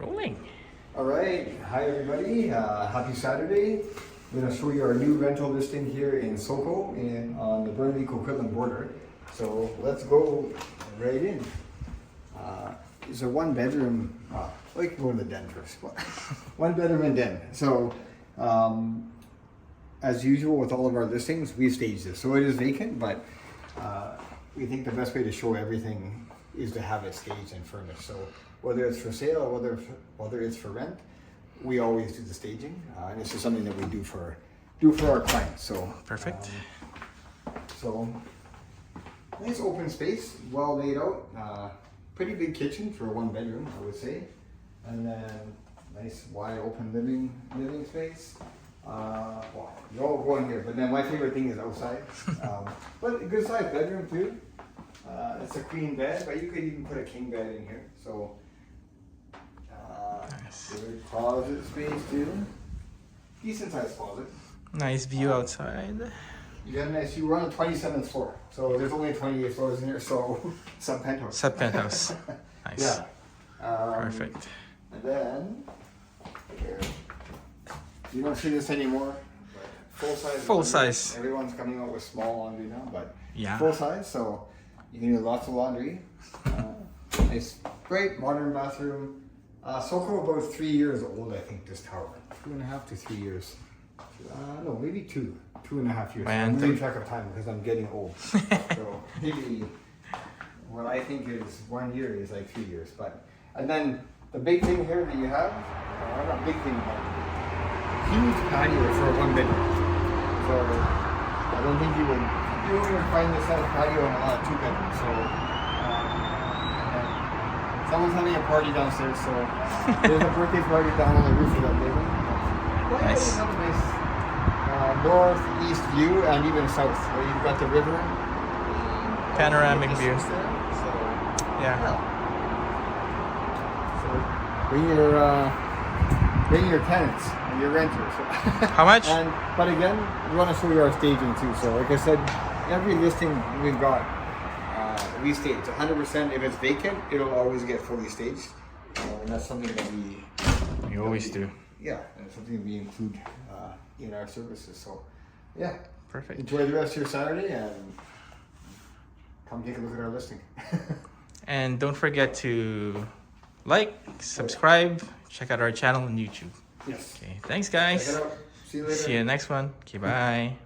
rolling. All right, hi everybody. Happy Saturday. I'm going to show you our new rental listing here in SOCO on the Burnaby-Coquitlam border. So let's go right in. It's a one bedroom. We can go to the den first. One bedroom and den. So as usual with all of our listings, we staged this. So it is vacant, but we think the best way to show everything is to have it staged and furnished. So whether it's for sale or whether it's for rent, we always do the staging, and this is something that we do for our clients. So Perfect. So nice open space, well laid out. Pretty big kitchen for a one bedroom, I would say, and then nice wide open living space. Well, you're all going here, but then my favorite thing is outside. But a good sized bedroom too. It's a queen bed, but you could even put a king bed in here. So Nice. good closet space too. Decent sized closet. Nice view outside. You got a nice view. We're on the 27th floor, so there's only 28 floors in here, so some penthouse. Sub penthouse. Nice. Yeah. Perfect. And then here, you don't see this anymore. Full size. Full laundry. size. Everyone's coming out with small laundry now, but Yeah. full size, so you can do lots of laundry. Nice, great modern bathroom. SOCO about 3 years old, I think, this tower. 2.5 to 3 years. No, maybe 2.5 years. I'm losing track of time because I'm getting old. So maybe what I think is 1 year is like 3 years. But and then the big thing here that you have, not big thing, but huge patio for a one bedroom. So I don't think you wouldn't find this kind of patio in a lot of two bedrooms. So someone's having a party downstairs, so there's a birthday party down on the roof of that building. Well, Nice. You have a nice northeast view and even south. Where you've got the river. Panoramic view. There, so, Yeah. So bring your tenants and your renters. How much? But again, we want to show you our staging too. So like I said, every listing we've got, we stage 100%. If it's vacant, it'll always get fully staged. And that's something that We always do. yeah, and it's something we include in our services. So yeah, Perfect. enjoy the rest of your Saturday and come take a look at our listing. And don't forget to like, subscribe, check out our channel on YouTube. Yes. Okay, thanks Check guys. it out. See you later. See you next one. Okay, bye.